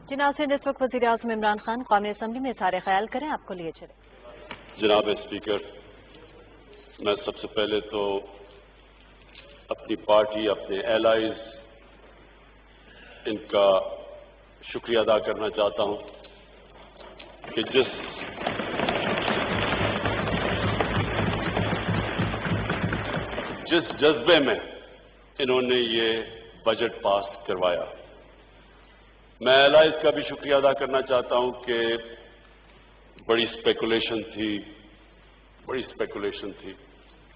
जी नाज़रीन, इस वक्त वज़ीर आज़म इमरान खान कौमी असम्बली में इज़हार ख्याल करें, आपको लिए चले। जनाब स्पीकर, मैं सबसे पहले तो अपनी पार्टी, अपने एलाइज, इनका शुक्रिया अदा करना चाहता हूं कि जिस जज्बे में इन्होंने ये बजट पास करवाया। मैं एलाइज का भी शुक्रिया अदा करना चाहता हूं कि बड़ी स्पेकुलेशन थी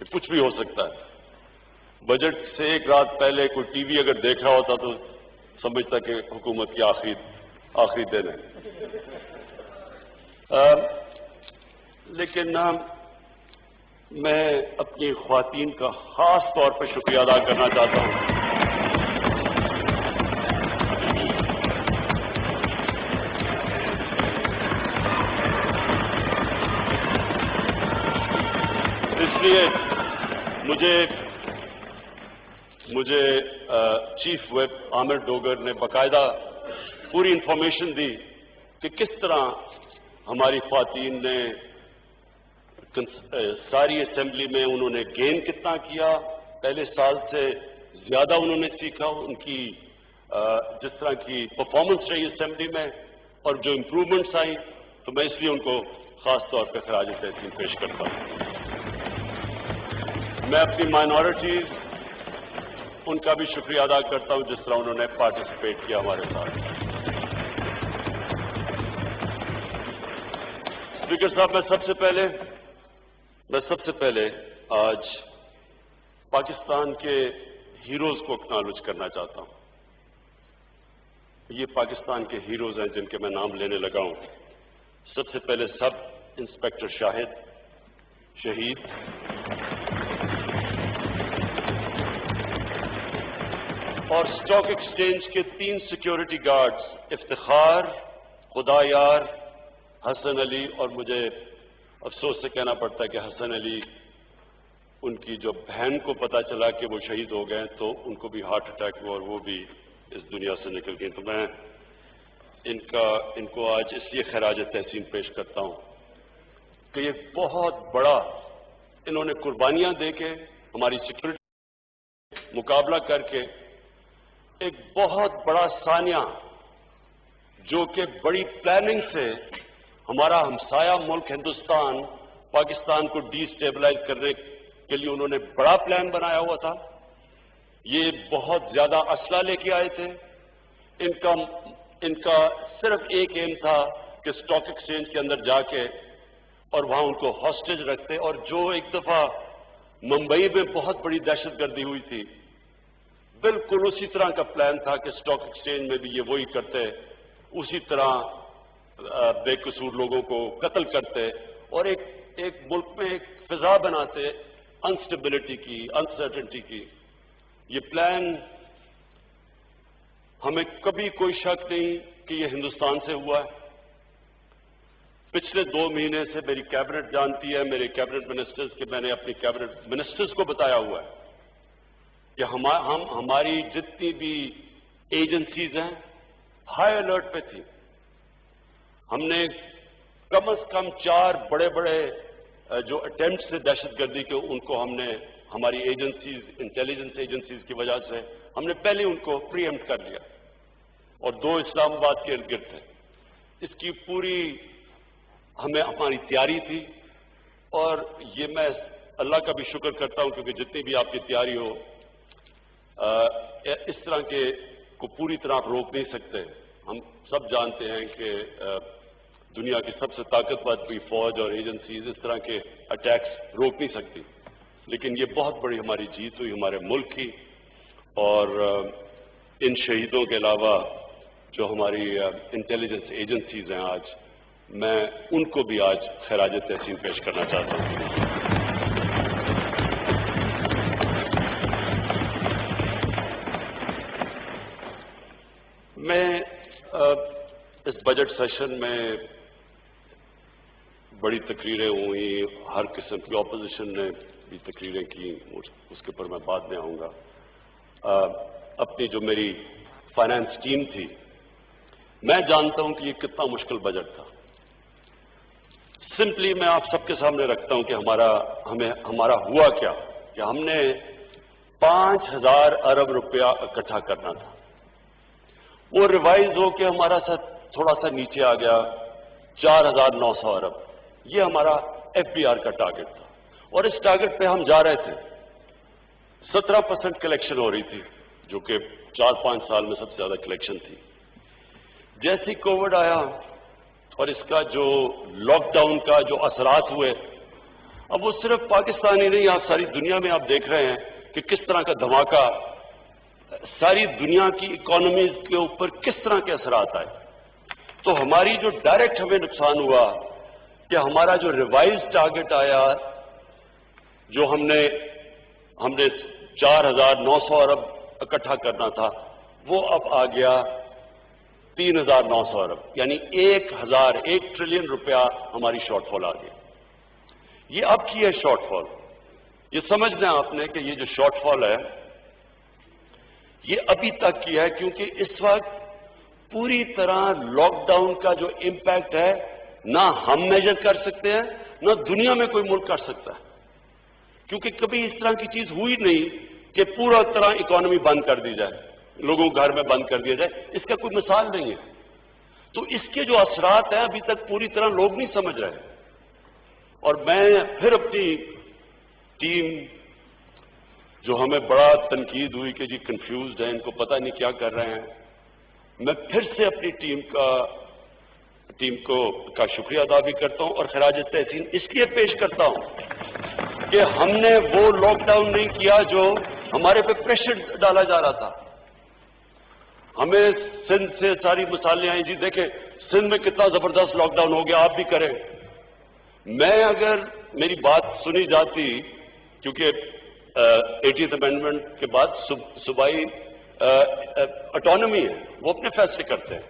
कि कुछ भी हो सकता है। बजट से एक रात पहले कोई टीवी अगर देख रहा होता तो समझता कि हुकूमत की आखिरी दिन है। लेकिन मैं अपनी ख्वातीन का खास तौर पर शुक्रिया अदा करना चाहता हूं इसलिए मुझे चीफ व्हिप आमिर डोगर ने बाकायदा पूरी इंफॉर्मेशन दी कि किस तरह हमारी ख्वातीन ने सारी असेंबली में उन्होंने गेन कितना किया, पहले साल से ज्यादा उन्होंने सीखा, उनकी जिस तरह की परफॉर्मेंस रही असेंबली में और जो इंप्रूवमेंट्स आई, तो मैं इसलिए उनको खास तौर पर खराज तहसीन पेश करता हूं। मैं अपनी माइनॉरिटीज उनका भी शुक्रिया अदा करता हूं जिस तरह उन्होंने पार्टिसिपेट किया हमारे साथ। स्पीकर साहब, मैं सबसे पहले आज पाकिस्तान के हीरोज को एक्नॉलेज करना चाहता हूं। ये पाकिस्तान के हीरोज हैं जिनके मैं नाम लेने लगा हूं। सबसे पहले सब इंस्पेक्टर शाहिद शहीद, और स्टॉक एक्सचेंज के 3 सिक्योरिटी गार्ड्स इफ्तिखार, खुदा यार, हसन अली, और मुझे अफसोस से कहना पड़ता है कि हसन अली, उनकी जो बहन को पता चला कि वो शहीद हो गए तो उनको भी हार्ट अटैक हुआ और वो भी इस दुनिया से निकल गई। तो मैं इनको आज इसलिए खराज तहसीन पेश करता हूं कि ये बहुत बड़ा इन्होंने कुर्बानियां देके हमारी सिक्योरिटी मुकाबला करके एक बहुत बड़ा सानिया जो कि बड़ी प्लानिंग से हमारा हमसाया मुल्क हिंदुस्तान पाकिस्तान को डिस्टेबलाइज करने के लिए उन्होंने बड़ा प्लान बनाया हुआ था। ये बहुत ज्यादा असला लेके आए थे। इनका सिर्फ एक एम था कि स्टॉक एक्सचेंज के अंदर जाके और वहां उनको हॉस्टेज रखते, और जो एक दफा मुंबई में बहुत बड़ी दहशतगर्दी हुई थी, बिल्कुल उसी तरह का प्लान था कि स्टॉक एक्सचेंज में भी ये वही करते, उसी तरह बेकसूर लोगों को कत्ल करते और एक मुल्क में एक फिजा बनाते अनस्टेबिलिटी की, अनसर्टेनिटी की। ये प्लान, हमें कभी कोई शक नहीं कि ये हिंदुस्तान से हुआ है। पिछले 2 महीने से मेरी कैबिनेट जानती है, मेरे कैबिनेट मिनिस्टर्स के, मैंने अपनी कैबिनेट मिनिस्टर्स को बताया हुआ है कि हमारी जितनी भी एजेंसीज हैं हाई अलर्ट पे थी। हमने कम से कम 4 बड़े बड़े जो अटेम्प्ट थे दहशतगर्दी के, उनको हमने हमारी एजेंसीज, इंटेलिजेंस एजेंसीज की वजह से हमने पहले उनको प्रीएम्प्ट कर लिया, और 2 इस्लामाबाद के इर्द गिर्द थे। इसकी पूरी हमारी तैयारी थी, और ये मैं अल्लाह का भी शुक्र करता हूं क्योंकि जितनी भी आपकी तैयारी हो, इस तरह के को पूरी तरह आप रोक नहीं सकते। हम सब जानते हैं कि दुनिया की सबसे ताकतवर भी फौज और एजेंसीज इस तरह के अटैक्स रोक नहीं सकती, लेकिन ये बहुत बड़ी हमारी जीत हुई हमारे मुल्क की। और इन शहीदों के अलावा जो हमारी इंटेलिजेंस एजेंसीज हैं, आज मैं उनको भी आज खराज तहसीन पेश करना चाहता हूं। मैं इस बजट सेशन में बड़ी तकरीरें हुई, हर किस्म की ऑपोजिशन ने भी तकरीरें की, उसके ऊपर मैं बाद में आऊंगा। अपनी जो मेरी फाइनेंस टीम थी, मैं जानता हूं कि ये कितना मुश्किल बजट था। सिंपली मैं आप सबके सामने रखता हूं कि हमारा हुआ क्या कि हमने 5,000 अरब रुपया इकट्ठा करना था। वो रिवाइज हो के हमारा थोड़ा सा नीचे आ गया 4,900 अरब। ये हमारा FBR का टारगेट था और इस टारगेट पे हम जा रहे थे। 17% कलेक्शन हो रही थी, जो कि 4-5 साल में सबसे ज्यादा कलेक्शन थी। जैसे कोविड आया और इसका जो लॉकडाउन का जो असरात हुए, अब वो सिर्फ पाकिस्तान ही नहीं, आप सारी दुनिया में आप देख रहे हैं कि किस तरह का धमाका सारी दुनिया की इकोनॉमीज के ऊपर किस तरह के असरात आए। तो हमारी जो डायरेक्ट हमें नुकसान हुआ कि हमारा जो रिवाइज टारगेट आया, जो हमने 4,900 अरब इकट्ठा करना था, वो अब आ गया 3,900 अरब, यानी 1 ट्रिलियन रुपया हमारी शॉर्टफॉल आ गई। ये अब की है शॉर्टफॉल। ये समझना है आपने कि ये जो शॉर्टफॉल है ये अभी तक की है, क्योंकि इस वक्त पूरी तरह लॉकडाउन का जो इंपैक्ट है ना हम मेजर कर सकते हैं, ना दुनिया में कोई मुल्क कर सकता है, क्योंकि कभी इस तरह की चीज हुई नहीं कि पूरा तरह इकोनॉमी बंद कर दी जाए, लोगों को घर में बंद कर दिया जाए। इसका कोई मिसाल नहीं है। तो इसके जो असरात हैं अभी तक पूरी तरह लोग नहीं समझ रहे। और मैं फिर अपनी टीम, जो हमें बड़ा तनकीद हुई कि जी कंफ्यूज्ड है, इनको पता नहीं क्या कर रहे हैं, मैं फिर से अपनी टीम का शुक्रिया अदा भी करता हूं और खराज तहसीन इसलिए पेश करता हूं कि हमने वो लॉकडाउन नहीं किया जो हमारे पे प्रेशर डाला जा रहा था। हमें सिंध से सारी मिसालें आई, जी देखें सिंध में कितना जबरदस्त लॉकडाउन हो गया, आप भी करें। मैं अगर मेरी बात सुनी जाती, क्योंकि 80th अमेंडमेंट के बाद सूबाई ऑटोनॉमी है, वो अपने फैसले करते हैं,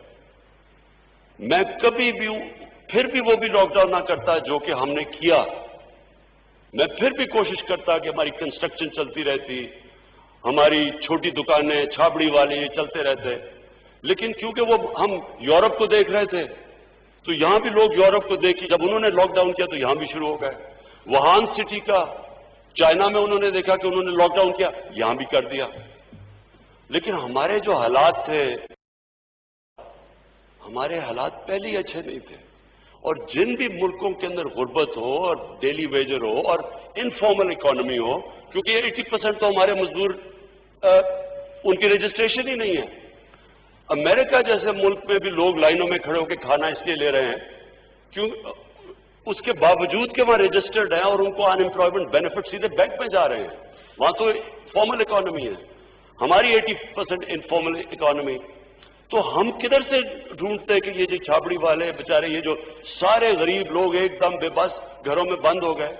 मैं कभी भी फिर भी वो भी लॉकडाउन ना करता जो कि हमने किया। मैं फिर भी कोशिश करता कि हमारी कंस्ट्रक्शन चलती रहती, हमारी छोटी दुकानें, छाबड़ी वाले चलते रहते। लेकिन क्योंकि वो हम यूरोप को देख रहे थे, तो यहां भी लोग यूरोप को देखी, जब उन्होंने लॉकडाउन किया तो यहां भी शुरू हो गए। वुहान सिटी का चाइना में उन्होंने देखा कि उन्होंने लॉकडाउन किया, यहां भी कर दिया। लेकिन हमारे जो हालात थे, हमारे हालात पहले ही अच्छे नहीं थे। और जिन भी मुल्कों के अंदर गुर्बत हो और डेली वेजर हो और इनफॉर्मल इकोनॉमी हो, क्योंकि 80% तो हमारे मजदूर उनकी रजिस्ट्रेशन ही नहीं है। अमेरिका जैसे मुल्क में भी लोग लाइनों में खड़े होकर खाना इसलिए ले रहे हैं क्यों, उसके बावजूद कि वहां रजिस्टर्ड है और उनको अनएम्प्लॉयमेंट बेनिफिट सीधे बैंक में जा रहे हैं। वहां तो फॉर्मल इकोनॉमी है, हमारी 80% इनफॉर्मल इकोनॉमी। तो हम किधर से ढूंढते हैं कि ये जो छाबड़ी वाले बेचारे, ये जो सारे गरीब लोग एकदम बेबस घरों में बंद हो गए,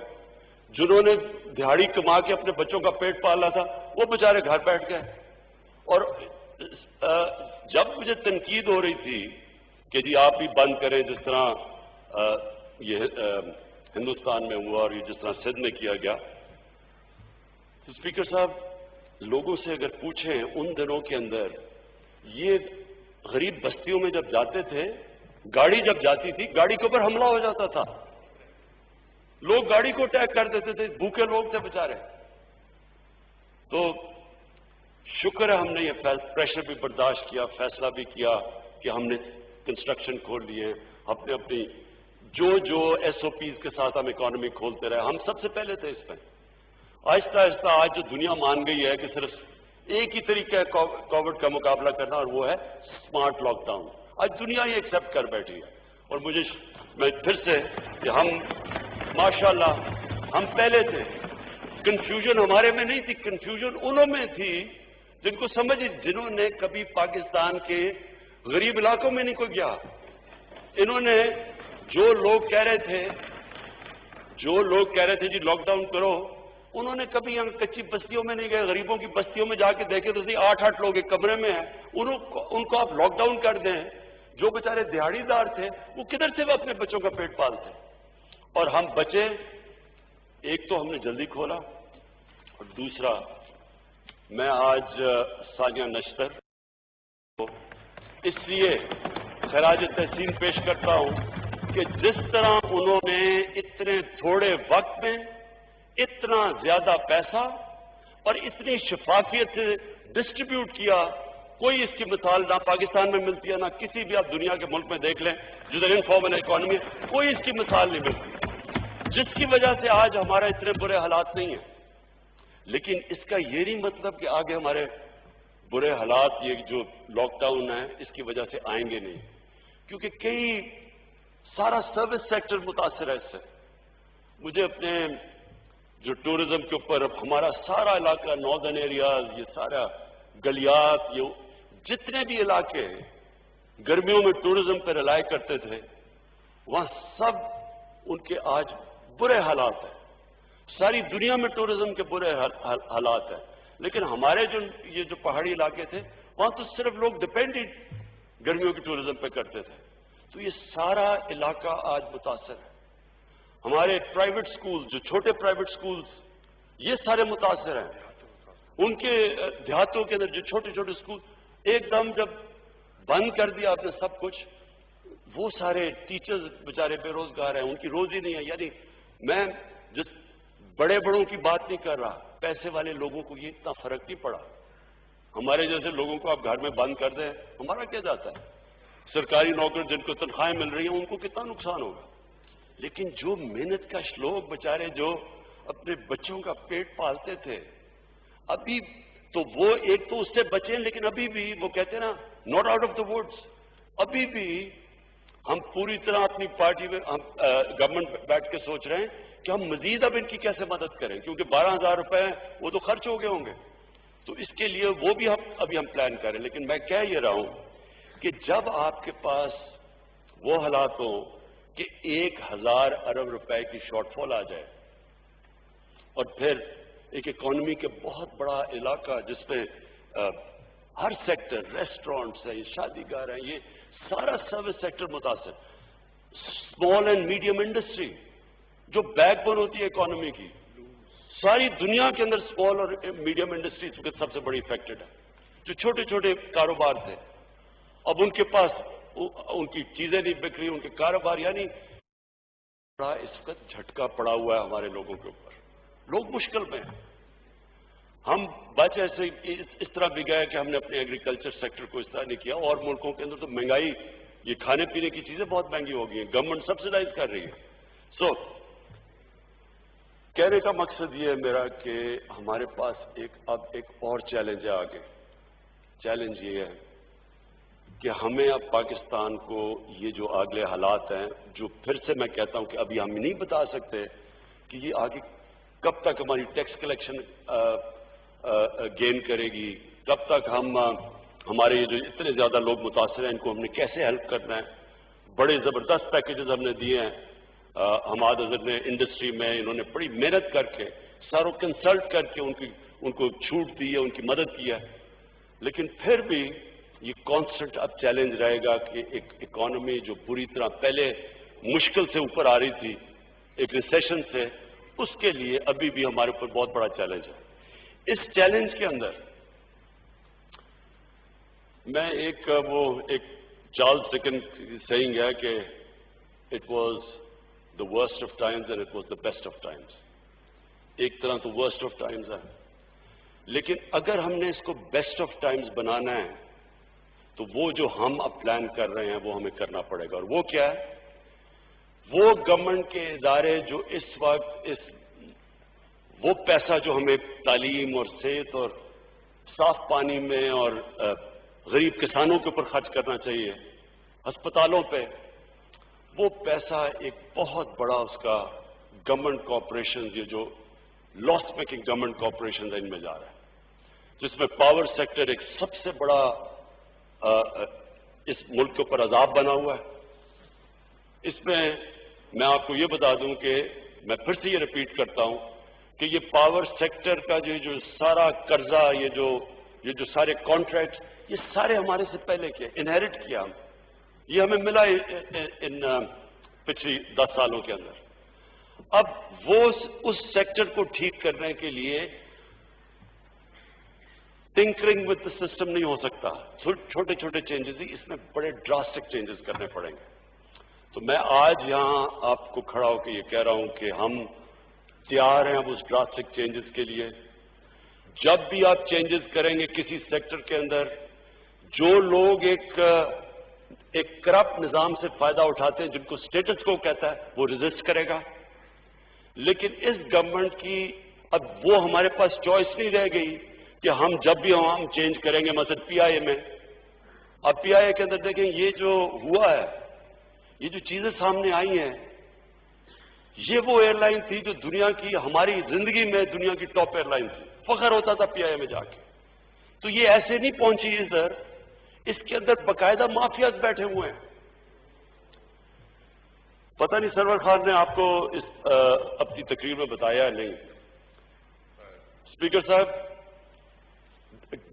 जिन्होंने दिहाड़ी कमा के अपने बच्चों का पेट पाला था, वो बेचारे घर बैठ गए। और जब मुझे तनकीद हो रही थी कि जी आप भी बंद करें, जिस तरह ये हिंदुस्तान में हुआ और ये जिस तरह सिंध में किया गया, तो स्पीकर साहब लोगों से अगर पूछें उन दिनों के अंदर, ये गरीब बस्तियों में जब जाते थे, गाड़ी जब जाती थी, गाड़ी के ऊपर हमला हो जाता था, लोग गाड़ी को अटैक कर देते थे, भूखे लोग थे बेचारे। तो शुक्र है हमने ये प्रेशर भी बर्दाश्त किया, फैसला भी किया कि हमने कंस्ट्रक्शन खोल लिए, अपने अपनी जो SOPs के साथ हम इकोनॉमी खोलते रहे। हम सबसे पहले थे इस पर। आहिस्ता आहिस्ता आज जो दुनिया मान गई है कि सिर्फ एक ही तरीका है कोविड का मुकाबला करना, और वो है स्मार्ट लॉकडाउन। आज दुनिया ही एक्सेप्ट कर बैठी है। और मैं फिर से कि हम माशाल्लाह हम पहले थे, कंफ्यूजन हमारे में नहीं थी, कंफ्यूजन उन्हों में थी जिनको जिन्होंने कभी पाकिस्तान के गरीब इलाकों में नहीं कोई गया। इन्होंने जो लोग कह रहे थे जी लॉकडाउन करो, उन्होंने कभी यहां कच्ची बस्तियों में नहीं गए, गरीबों की बस्तियों में जाके देखे तो 8-8 लोग एक कमरे में हैं, उनको आप लॉकडाउन कर दें। जो बेचारे दिहाड़ीदार थे वो किधर से वो अपने बच्चों का पेट पालते। और हम बचे, एक तो हमने जल्दी खोला, और दूसरा मैं आज सानिया नश्तर इसलिए खराज तहसीन पेश करता हूं कि जिस तरह उन्होंने इतने थोड़े वक्त में इतना ज्यादा पैसा और इतनी शफाफियत से डिस्ट्रीब्यूट किया, कोई इसकी मिसाल ना पाकिस्तान में मिलती है, ना किसी भी आप दुनिया के मुल्क में देख लें जिधर इनफॉर्मल इकॉनमी है, कोई इसकी मिसाल नहीं मिलती, जिसकी वजह से आज हमारे इतने बुरे हालात नहीं हैं। लेकिन इसका ये नहीं मतलब कि आगे हमारे बुरे हालात, ये जो लॉकडाउन है, इसकी वजह से आएंगे नहीं, क्योंकि सारा सर्विस सेक्टर मुतासर है इससे। मुझे अपने जो टूरिज्म के ऊपर हमारा सारा इलाका, नॉर्दर्न एरियाज, ये सारा गलियात, ये जितने भी इलाके गर्मियों में टूरिज्म पर रिलाय करते थे, वहां सब उनके आज बुरे हालात हैं। सारी दुनिया में टूरिज्म के बुरे हालात हैं, लेकिन हमारे ये जो पहाड़ी इलाके थे, वहां तो सिर्फ लोग डिपेंडेंट गर्मियों की टूरिज्म पे करते थे। तो ये सारा इलाका आज मुतासर है। हमारे प्राइवेट स्कूल, जो छोटे प्राइवेट स्कूल्स, ये सारे मुतासर हैं। उनके देहातों के अंदर जो छोटे छोटे स्कूल एकदम जब बंद कर दिया आपने सब कुछ, वो सारे टीचर्स बेचारे बेरोजगार हैं, उनकी रोजी नहीं है। यानी मैं जिस बड़े बड़ों की बात नहीं कर रहा, पैसे वाले लोगों को ये इतना फर्क नहीं पड़ा। हमारे जैसे लोगों को आप घर में बंद कर दें, हमारा क्या जाता है? सरकारी नौकर जिनको तनख्वाहें मिल रही हैं, उनको कितना नुकसान होगा। लेकिन जो मेहनत का लोग बेचारे जो अपने बच्चों का पेट पालते थे, अभी तो वो एक तो उससे बचे, लेकिन अभी भी वो कहते हैं ना, not out of the woods. अभी भी हम पूरी तरह अपनी पार्टी में, हम गवर्नमेंट बैठ के सोच रहे हैं कि हम मजीद अब इनकी कैसे मदद करें, क्योंकि 12,000 रुपए वो तो खर्च हो गए होंगे। तो इसके लिए वो भी अभी हम प्लान करें। लेकिन मैं कह ये रहा हूं कि जब आपके पास वो हालात हो कि 1,000 अरब रुपए की शॉर्टफॉल आ जाए, और फिर एक इकोनॉमी के बहुत बड़ा इलाका जिसमें हर सेक्टर, रेस्टोरेंट्स है, शादीगार है, ये सारा सर्विस सेक्टर मुतासर, स्मॉल एंड मीडियम इंडस्ट्री जो बैकबोन होती है इकोनॉमी की, सारी दुनिया के अंदर स्मॉल और मीडियम इंडस्ट्री सबसे बड़ी इफेक्टेड है। जो छोटे छोटे कारोबार थे, अब उनके पास उनकी चीजें नहीं बिक रही, उनके कारोबार, यानी बड़ा इस वक्त झटका पड़ा हुआ है हमारे लोगों के ऊपर। लोग मुश्किल में हैं। हम बच ऐसे इस तरह भी गए कि हमने अपने एग्रीकल्चर सेक्टर को इस तरह नहीं किया। और मुल्कों के अंदर तो महंगाई, ये खाने पीने की चीजें बहुत महंगी हो गई हैं, गवर्नमेंट सब्सिडाइज कर रही है। सो कहने का मकसद ये है मेरा कि हमारे पास अब एक और चैलेंज है आगे। चैलेंज ये है कि हमें अब पाकिस्तान को ये जो अगले हालात हैं, जो फिर से मैं कहता हूं कि अभी हम नहीं बता सकते कि ये आगे कब तक हमारी टैक्स कलेक्शन गेन करेगी, कब तक हमारे ये जो इतने ज्यादा लोग मुतासर हैं, इनको हमने कैसे हेल्प करना है। बड़े जबरदस्त पैकेजेस हमने दिए हैं। हमाद अजहर ने इंडस्ट्री में, इन्होंने बड़ी मेहनत करके, सारों कंसल्ट करके उनको छूट दी है, उनकी मदद की है। लेकिन फिर भी ये कांस्टेंट अब चैलेंज रहेगा कि एक इकोनॉमी जो पूरी तरह पहले मुश्किल से ऊपर आ रही थी एक रिसेशन से, उसके लिए अभी भी हमारे ऊपर बहुत बड़ा चैलेंज है। इस चैलेंज के अंदर मैं एक चार्ल्स डिकेंस सेइंग है कि it was the worst of times and it was the best of times. एक तरह तो वर्स्ट ऑफ टाइम्स है, लेकिन अगर हमने इसको बेस्ट ऑफ टाइम्स बनाना है तो वो जो हम अब प्लान कर रहे हैं वो हमें करना पड़ेगा। और वो क्या है? वो गवर्नमेंट के इदारे जो इस वक्त वो पैसा जो हमें तालीम और सेहत और साफ पानी में और गरीब किसानों के ऊपर खर्च करना चाहिए, अस्पतालों पे, वो पैसा एक बहुत बड़ा उसका गवर्नमेंट कॉरपोरेशन, ये जो लॉस मेकिंग गवर्नमेंट कॉरपोरेशन है, इनमें जा रहा है, जिसमें पावर सेक्टर एक सबसे बड़ा इस मुल्क के ऊपर अजाब बना हुआ है। इसमें मैं आपको ये बता दूं कि मैं फिर से ये रिपीट करता हूं कि ये पावर सेक्टर का जो सारा कर्जा, ये जो सारे कॉन्ट्रैक्ट, ये सारे हमारे से पहले किए, इनहेरिट किया हम, ये हमें मिला इन पिछली 10 सालों के अंदर। अब वो उस सेक्टर को ठीक करने के लिए टिंकरिंग विद द सिस्टम नहीं हो सकता, छोटे छोटे चेंजेस ही, इसमें बड़े ड्रास्टिक चेंजेस करने पड़ेंगे। तो मैं आज यहां आपको खड़ा होकर ये कह रहा हूं कि हम तैयार हैं अब उस ड्रास्टिक चेंजेस के लिए। जब भी आप चेंजेस करेंगे किसी सेक्टर के अंदर, जो लोग एक करप्ट निजाम से फायदा उठाते हैं, जिनको स्टेटस को कहता है, वो रेजिस्ट करेगा। लेकिन इस गवर्नमेंट की अब वो हमारे पास चॉइस नहीं रह गई कि हम जब भी हम चेंज करेंगे, मतलब पीआईए में। अब पीआईए के अंदर देखें, ये जो हुआ है, ये जो चीजें सामने आई हैं, ये वो एयरलाइन थी जो दुनिया की, हमारी जिंदगी में दुनिया की टॉप एयरलाइन थी, फख्र होता था पीआईए में जाके। तो ये ऐसे नहीं पहुंची इधर, इसके अंदर बाकायदा माफियाज बैठे हुए हैं। पता नहीं सरवर खान ने आपको इस अपनी तकरीर में बताया है नहीं। स्पीकर साहब,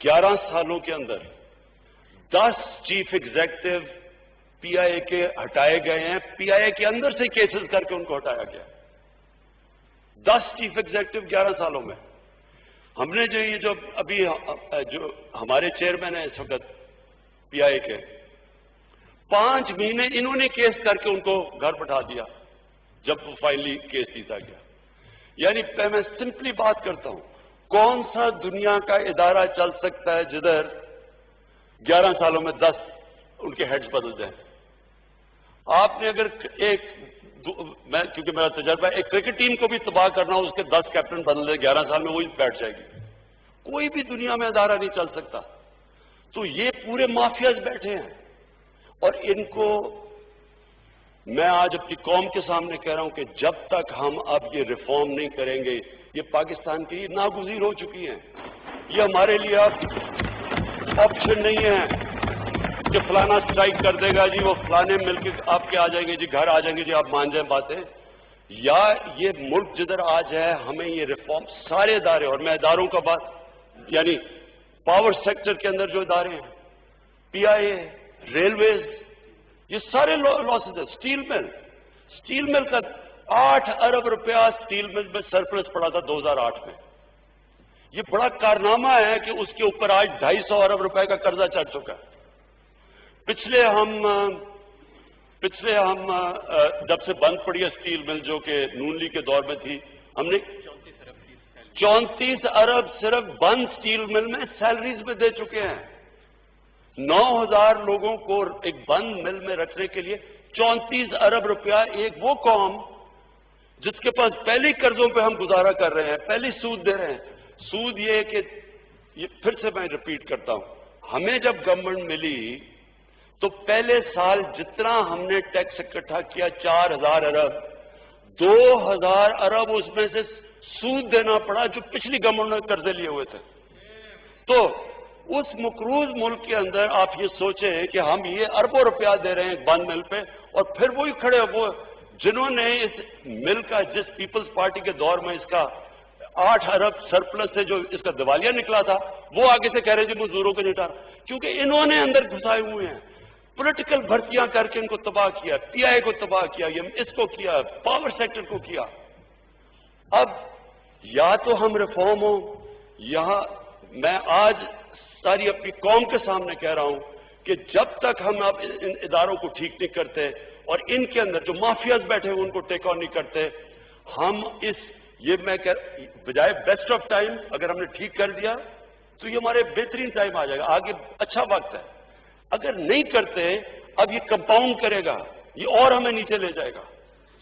11 सालों के अंदर 10 चीफ एग्जीक्यूटिव पीआईए के हटाए गए हैं, पीआईए के अंदर से केसेस करके उनको हटाया गया। 10 चीफ एग्जीक्यूटिव 11 सालों में। हमने जो ये जो अभी जो हमारे चेयरमैन है इस वक्त पीआईए के, 5 महीने इन्होंने केस करके उनको घर बैठा दिया जब वो फाइनली केस जीता गया। यानी मैं सिंपली बात करता हूं, कौन सा दुनिया का इदारा चल सकता है जिधर 11 सालों में 10 उनके हेड्स बदल जाए। आपने अगर क्योंकि मेरा तजर्बा है, एक क्रिकेट टीम को भी तबाह करना हो, उसके 10 कैप्टन बदल दे 11 साल में, वही बैठ जाएगी। कोई भी दुनिया में इदारा नहीं चल सकता। तो ये पूरे माफियाज बैठे हैं, और इनको मैं आज अपनी कौम के सामने कह रहा हूं कि जब तक हम अब ये रिफॉर्म नहीं करेंगे, ये पाकिस्तान की नागुज़ीर हो चुकी हैं। ये हमारे लिए अब ऑप्शन नहीं है कि फलाना स्ट्राइक कर देगा जी, वो फलाने मिलके आपके आ जाएंगे जी, घर आ जाएंगे जी, आप मान जाए बातें। या ये मुल्क जिधर आज है, हमें ये रिफॉर्म सारे इदारे, और मैं इदारों का बात यानी पावर सेक्टर के अंदर जो इदारे हैं, पीआईए, रेलवेज, ये सारे लॉसेज है। स्टील मिल का 8 अरब रुपया स्टील मिल में सरप्लस पड़ा था 2008 में। ये बड़ा कारनामा है कि उसके ऊपर आज 250 अरब रुपए का कर्जा चढ़ चुका है। पिछले हम जब से बंद पड़ी है स्टील मिल, जो कि नून लीग के दौर में थी, हमने 34 अरब सिर्फ बंद स्टील मिल में सैलरीज में दे चुके हैं। 9000 लोगों को एक बंद मिल में रखने के लिए 34 अरब रुपया। एक वो कौम जिसके पास पहले कर्जों पे हम गुजारा कर रहे हैं, पहले सूद दे रहे हैं। सूद ये कि ये फिर से मैं रिपीट करता हूं, हमें जब गवर्नमेंट मिली तो पहले साल जितना हमने टैक्स इकट्ठा किया 4000 अरब, 2000 अरब उसमें से सूद देना पड़ा जो पिछली गवर्नमेंट ने कर्जे लिए हुए थे। तो उस मकरूज मुल्क के अंदर आप ये सोचें कि हम ये अरबों रुपया दे रहे हैं बंद मिल पे, और फिर वही खड़े वो जिन्होंने इस मिल का, जिस पीपल्स पार्टी के दौर में इसका 8 अरब सरप्लस से जो इसका दिवालिया निकला था, वो आगे से कह रहे थे मजदूरों को निटा, क्योंकि इन्होंने अंदर घुसाए हुए हैं। पॉलिटिकल भर्तियां करके इनको तबाह किया, पीआईए को तबाह किया, इसको किया, पावर सेक्टर को किया। अब या तो हम रिफॉर्म हो, यहां मैं आज सारी अपनी कौम के सामने कह रहा हूं कि जब तक हम अब इन इदारों को ठीक नहीं करते और इनके अंदर जो माफियाज बैठे हुए उनको टेक ऑन नहीं करते, हम मैं बजाय बेस्ट ऑफ टाइम अगर हमने ठीक कर दिया तो ये हमारे बेहतरीन टाइम आ जाएगा, आगे अच्छा वक्त है। अगर नहीं करते, अब ये कंपाउंड करेगा, ये और हमें नीचे ले जाएगा।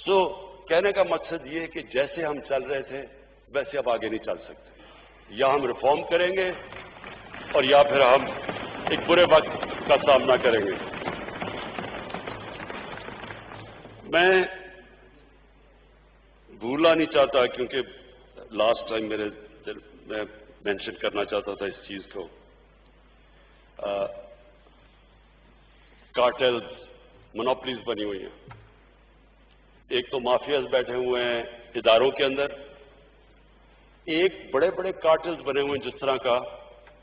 कहने का मकसद ये है कि जैसे हम चल रहे थे वैसे अब आगे नहीं चल सकते। या हम रिफॉर्म करेंगे और या फिर हम एक बुरे वक्त का सामना करेंगे। मैं भूलना नहीं चाहता, क्योंकि लास्ट टाइम मैं मेंशन करना चाहता था इस चीज को। कार्टेल्स, मोनोपलीज बनी हुई हैं। एक तो माफियाज बैठे हुए हैं इदारों के अंदर, एक बड़े बड़े कार्टेल्स बने हुए हैं जिस तरह का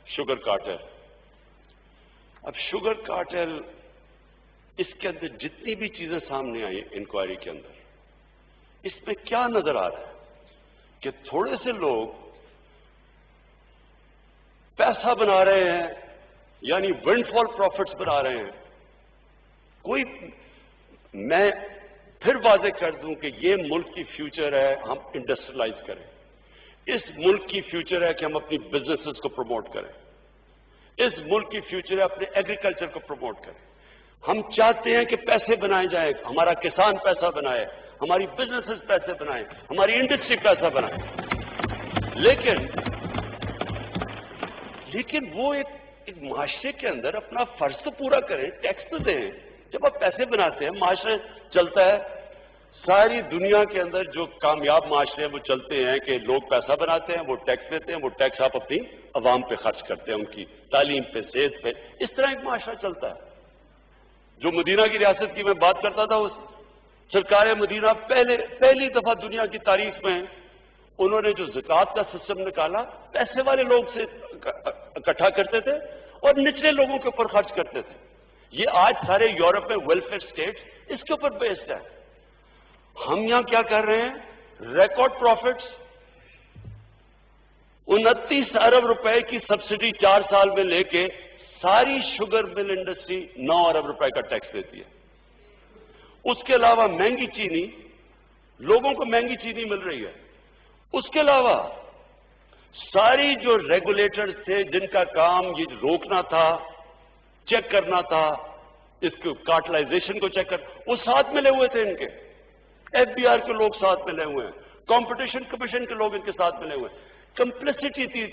शुगर कार्टेल। अब शुगर कार्टेल, इसके अंदर जितनी भी चीजें सामने आई इंक्वायरी के अंदर, इसमें क्या नजर आ रहा है कि थोड़े से लोग पैसा बना रहे हैं, यानी विंडफॉल प्रॉफिट्स बना रहे हैं। कोई, मैं फिर वाजे कर दूं कि ये मुल्क की फ्यूचर है हम इंडस्ट्रियलाइज करें, इस मुल्क की फ्यूचर है कि हम अपनी बिजनेसेस को प्रमोट करें, इस मुल्क की फ्यूचर है अपने एग्रीकल्चर को प्रमोट करें। हम चाहते हैं कि पैसे बनाए जाएं, हमारा किसान पैसा बनाए, हमारी बिजनेसेस पैसे बनाए, हमारी इंडस्ट्री पैसा बनाए। लेकिन वो एक माशरे के अंदर अपना फर्ज तो पूरा करें, टैक्स तो दें। जब आप पैसे बनाते हैं, माशरा चलता है। सारी दुनिया के अंदर जो कामयाब माशरे हैं वो चलते हैं कि लोग पैसा बनाते हैं, वो टैक्स देते हैं, वो टैक्स आप अपनी अवाम पे खर्च करते हैं, उनकी तालीम पे, सेहत पे। इस तरह एक माशरा चलता है। जो मदीना की रियासत की मैं बात करता था, उस सरकार मदीना पहली दफा दुनिया की तारीख में उन्होंने जो ज़कात का सिस्टम निकाला, पैसे वाले लोग से इकट्ठा करते थे और निचले लोगों के ऊपर खर्च करते थे। ये आज सारे यूरोप में वेलफेयर स्टेट्स इसके ऊपर बेस्ड है। हम यहां क्या कर रहे हैं? रिकॉर्ड प्रॉफिट्स, 29 अरब रुपए की सब्सिडी 4 साल में लेके सारी शुगर मिल इंडस्ट्री 9 अरब रुपए का टैक्स देती है। उसके अलावा महंगी चीनी, लोगों को महंगी चीनी मिल रही है। उसके अलावा सारी जो रेगुलेटर्स थे जिनका काम ये रोकना था, चेक करना था, इसको कार्टलाइजेशन को चेक कर, वो साथ मिले हुए थे इनके। एफबीआर के लोग साथ मिले हुए हैं, कंपटीशन कमीशन के लोग इनके साथ मिले हुए हैं। कंप्लिसिटी थी।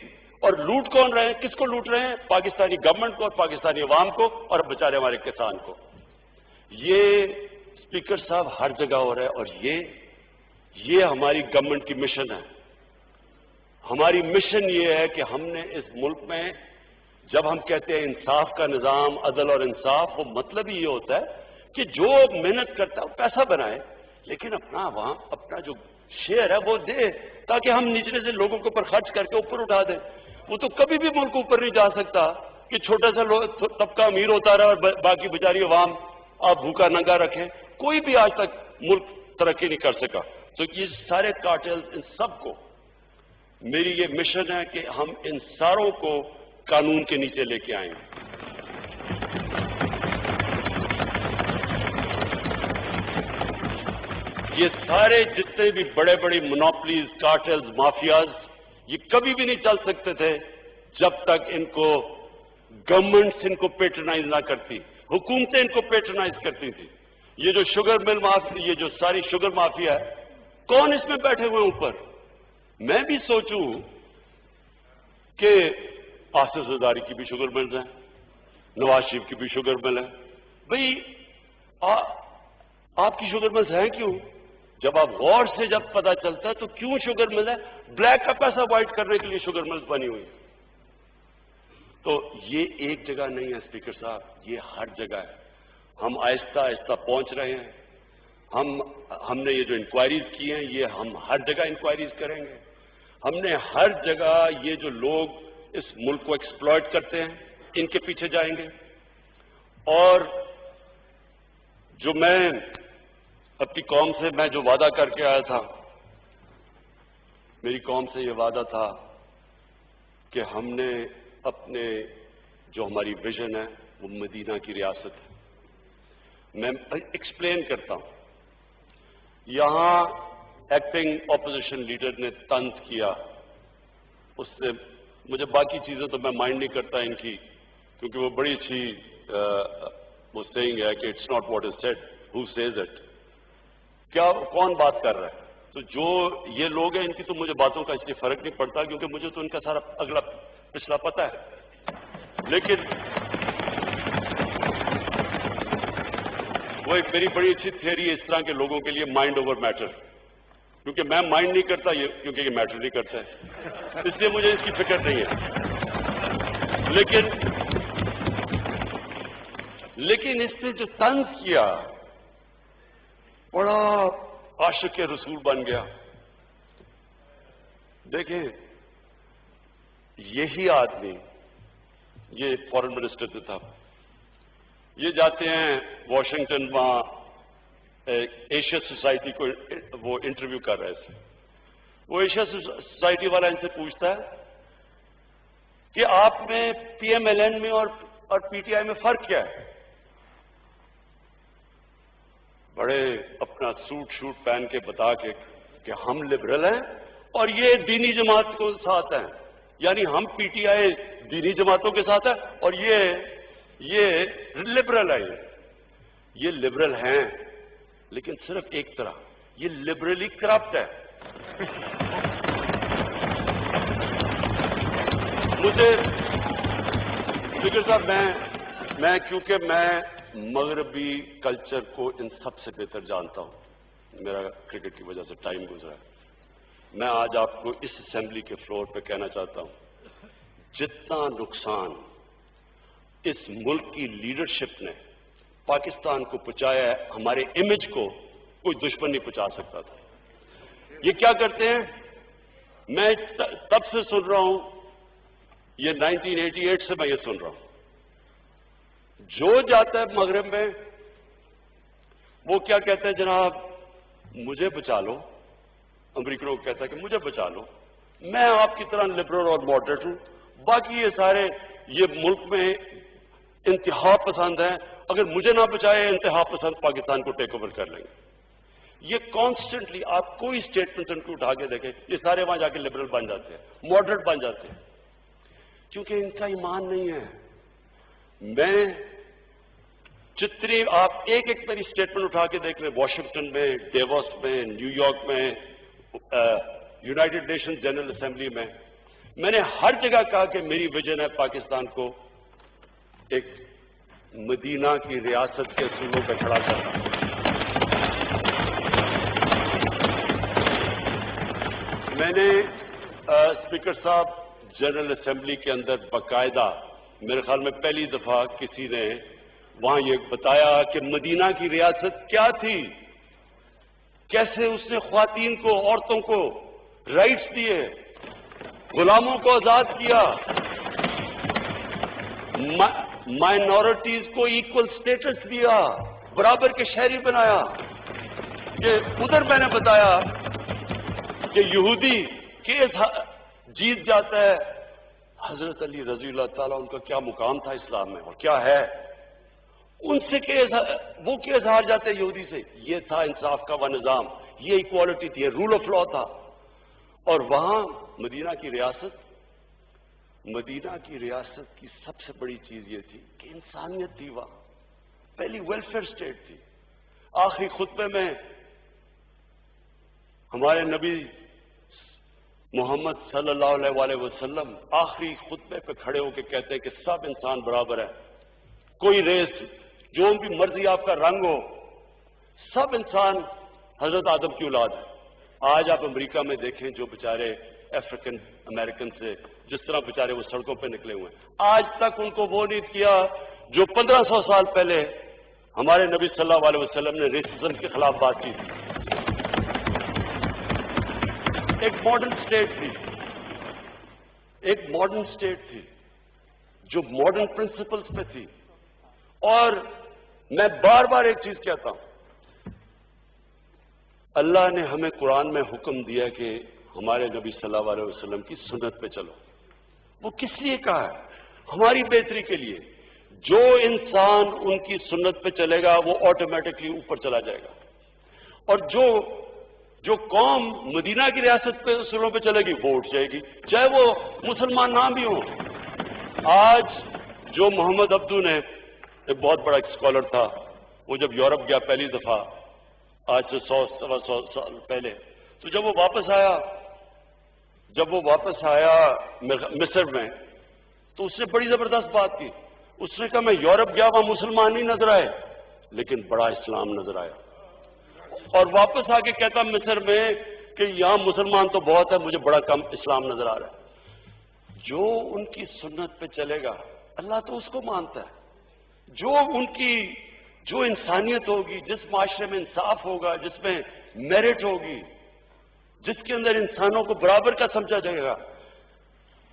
और लूट कौन रहे हैं? किसको लूट रहे हैं? पाकिस्तानी गवर्नमेंट को और पाकिस्तानी अवाम को और बेचारे हमारे किसान को। ये स्पीकर साहब हर जगह हो रहा है और ये हमारी गवर्नमेंट की मिशन है। हमारी मिशन ये है कि हमने इस मुल्क में, जब हम कहते हैं इंसाफ का निजाम, अदल और इंसाफ, वो मतलब ही ये होता है कि जो मेहनत करता है वो पैसा बनाए, लेकिन अपना जो शेयर है वो दे, ताकि हम निचले से लोगों के ऊपर खर्च करके ऊपर उठा दें। वो तो कभी भी मुल्क ऊपर नहीं जा सकता कि छोटा सा तबका अमीर होता रहा और बाकी बेचारी अवाम आप भूखा नंगा रखें। कोई भी आज तक मुल्क तरक्की नहीं कर सका। तो ये सारे कार्टेल्स, इन सबको मेरी ये मिशन है कि हम इन सारों को कानून के नीचे लेके आएंगे। ये सारे जितने भी बड़े बड़े मोनोपोलीज, कार्टेल्स, माफियाज, ये कभी भी नहीं चल सकते थे जब तक इनको गवर्नमेंट्स इनको पेट्रोनाइज ना करती, हुकूमतें इनको पेट्रोनाइज करती थी। ये जो शुगर मिल माफिया, ये जो सारी शुगर माफिया है, कौन इसमें बैठे हुए ऊपर? मैं भी सोचूं कि आसिफ ज़रदारी की भी शुगर मिल है, नवाज शरीफ की भी शुगर मिल है। भाई आपकी शुगर मिल्स हैं क्यों? जब आप गौर से जब पता चलता है तो क्यों शुगर मिल है? ब्लैक का पैसा व्हाइट करने के लिए शुगर मिल्स बनी हुई। तो ये एक जगह नहीं है स्पीकर साहब, ये हर जगह है। हम आहिस्ता आहिस्ता पहुंच रहे हैं। हमने ये जो इंक्वायरीज की हैं, ये हम हर जगह इंक्वायरीज करेंगे। हमने हर जगह ये जो लोग इस मुल्क को एक्सप्लॉइट करते हैं, इनके पीछे जाएंगे। और जो मैं अपनी कौम से मैं जो वादा करके आया था, मेरी कौम से ये वादा था कि हमने अपने जो हमारी विजन है वो मदीना की रियासत है। मैं एक्सप्लेन करता हूं। यहां एक्टिंग ऑपोजिशन लीडर ने तंज किया, उससे मुझे बाकी चीजें तो मैं माइंड नहीं करता इनकी, क्योंकि वो बड़ी अच्छी वो सेइंग है कि it's not what is said, who says it. क्या कौन बात कर रहा है? तो जो ये लोग हैं इनकी तो मुझे बातों का इसलिए फर्क नहीं पड़ता, क्योंकि मुझे तो इनका सारा अगला पिछला पता है। लेकिन वो एक मेरी बड़ी अच्छी थियरी है इस तरह के लोगों के लिए, माइंड ओवर मैटर। क्योंकि मैं माइंड नहीं करता, ये क्योंकि ये मैटर नहीं करता है, इसलिए मुझे इसकी फिक्र नहीं है। लेकिन इसने जो तंज किया, बड़ा आशिक रसूल बन गया। देखें, यही आदमी, ये फॉरेन मिनिस्टर था, ये जाते हैं वॉशिंगटन, वहां एशिया सोसाइटी को वो इंटरव्यू कर रहे थे। वो एशिया सोसाइटी वाला इनसे पूछता है کہ آپ میں پی ایم ایل این میں اور پی ٹی آئی میں فرق کیا ہے؟ بڑے اپنا سوٹ شوٹ پہن کے بتا کے کہ ہم لبرل ہیں اور یہ دینی جماعت کو ساتھ ہیں، یعنی ہم پی ٹی آئی دینی جماعتوں کے ساتھ ہے اور یہ لبرل ہے۔ یہ لبرل ہیں لیکن صرف ایک طرح، یہ لبرلی کرپٹ ہے۔ مجھے فکر صاحب میں کیونکہ میں مغربی کلچر کو ان سب سے بہتر جانتا ہوں، میرا کرکٹ کی وجہ سے ٹائم گزرا ہے، میں آج آپ کو اس اسمبلی کے فلور پہ کہنا چاہتا ہوں، جتنا نقصان اس ملک کی لیڈرشپ نے پاکستان کو پہنچایا ہے، ہمارے امیج کو کوئی دشمن نہیں پہنچا سکتا تھا۔ یہ کیا کرتے ہیں؟ میں تب سے سن رہا ہوں، یہ 1988 سے میں یہ سن رہا ہوں، جو جاتا ہے مغرب میں وہ کیا کہتے ہیں؟ جناب مجھے بچا لو، امریکنوں کو کہتا ہے کہ مجھے بچا لو، میں آپ کی طرح لبرل اور ماڈریٹ ہوں، باقی یہ سارے یہ ملک میں انتہا پسند ہیں، اگر مجھے نہ بچائے انتہا پسند پاکستان کو ٹیک اوور کر لیں گے۔ یہ کانسٹنٹلی آپ کوئی اسٹیٹمنٹ ان کو اٹھا کے دیکھیں، یہ سارے وہاں جا کے لبرل بن جاتے ہیں، ماڈریٹ بن جاتے ہیں، کیونکہ ان کا ایمان نہیں ہے۔ میں جتنی آپ ایک میری اسٹیٹمنٹ اٹھا کے دیکھ لیں، واشنگٹن میں، ڈیووس میں، نیو یارک میں، یونائٹڈ نیشن جنرل اسمبلی میں نے ہر جگہ کہا کہ میری ویژن ہے پاکستان کو ایک مدینہ کی ریاست کے اصولوں پہ کھڑا کرنا۔ میں نے اسپیکر صاحب جنرل اسمبلی کے اندر باقاعدہ میرے خیال میں پہلی دفعہ کسی نے وہاں یہ بتایا کہ مدینہ کی ریاست کیا تھی، کیسے اس نے خواتین کو، عورتوں کو رائٹس دیے، غلاموں کو آزاد کیا، مائنورٹیز کو ایکول سٹیٹس دیا، برابر کے شہری بنایا۔ کہ ادھر میں نے بتایا کہ یہودی کیس جیت جاتا ہے، حضرت علی رضی اللہ تعالیٰ ان کا کیا مقام تھا اسلام میں اور کیا ہے، ان سے کیس وہ کیس ہار جاتے یہودی سے۔ یہ تھا انصاف کا وہ نظام، یہ ایکوالٹی تھی، یہ رول آف لا تھا۔ اور وہاں مدینہ کی ریاست کی سب سے بڑی چیز یہ تھی کہ انسانیت تھی، وہاں پہلی ویلفیئر اسٹیٹ تھی۔ آخری خطبے میں ہمارے نبی محمد صلی اللہ علیہ وسلم آخری خطبے پہ کھڑے ہو کے کہتے ہیں کہ سب انسان برابر ہے، کوئی ریس، جو بھی مرضی آپ کا رنگ ہو، سب انسان حضرت آدم کی اولاد ہے۔ آج آپ امریکہ میں دیکھیں جو بیچارے افریقن امریکن سے جس طرح بیچارے وہ سڑکوں پہ نکلے ہوئے ہیں، آج تک ان کو وہ نہیں کیا جو 1500 سال پہلے ہمارے نبی صلی اللہ علیہ وسلم نے ریسزم کے خلاف بات کی تھی۔ ایک ماڈرن اسٹیٹ تھی جو ماڈرن پرنسپلز پہ تھی۔ اور میں بار بار ایک چیز کہتا ہوں، اللہ نے ہمیں قرآن میں حکم دیا کہ ہمارے نبی صلی اللہ علیہ وسلم کی سنت پہ چلو۔ وہ کس لیے کہا ہے؟ ہماری بہتری کے لیے۔ جو انسان ان کی سنت پہ چلے گا وہ آٹومیٹکلی اوپر چلا جائے گا، اور جو قوم مدینہ کی ریاست پہ اصولوں پہ چلے گی وہ اٹھ جائے گی، چاہے وہ مسلمان نہ بھی ہوں۔ آج جو محمد عبدو نے، ایک بہت بڑا اسکالر تھا، وہ جب یورپ گیا پہلی دفعہ آج سے 100 سال پہلے، تو جب وہ واپس آیا مصر میں، تو اس نے بڑی زبردست بات کی۔ اس نے کہا میں یورپ گیا، وہاں مسلمان نہیں نظر آئے لیکن بڑا اسلام نظر آیا، اور واپس آ کے کہتا مصر میں کہ یہاں مسلمان تو بہت ہے، مجھے بڑا کم اسلام نظر آ رہا ہے۔ جو ان کی سنت پہ چلے گا اللہ تو اس کو مانتا ہے۔ جو انسانیت ہوگی، جس معاشرے میں انصاف ہوگا، جس میں میرٹ ہوگی، جس کے اندر انسانوں کو برابر کا سمجھا جائے گا،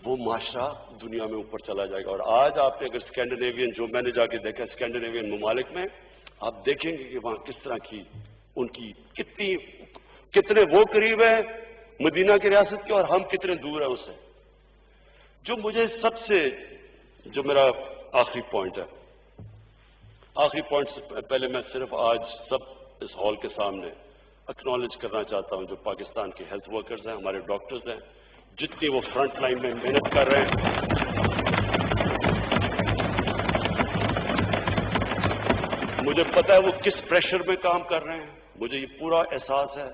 وہ معاشرہ دنیا میں اوپر چلا جائے گا۔ اور آج آپ نے اگر اسکینڈینیوین، جو میں نے جا کے دیکھا اسکینڈینیوین ممالک میں، آپ دیکھیں گے کہ وہاں کس طرح کی ان کی کتنے وہ قریب ہیں مدینہ کی ریاست کے، اور ہم کتنے دور ہیں اس سے۔ जो मुझे सबसे, जो मेरा आखिरी पॉइंट है, आखिरी पॉइंट से पहले मैं सिर्फ आज सब इस हॉल के सामने एक्नॉलेज करना चाहता हूं जो पाकिस्तान के हेल्थ वर्कर्स हैं, हमारे डॉक्टर्स हैं, जितनी वो फ्रंट लाइन में मेहनत कर रहे हैं। मुझे पता है वो किस प्रेशर में काम कर रहे हैं, मुझे ये पूरा एहसास है।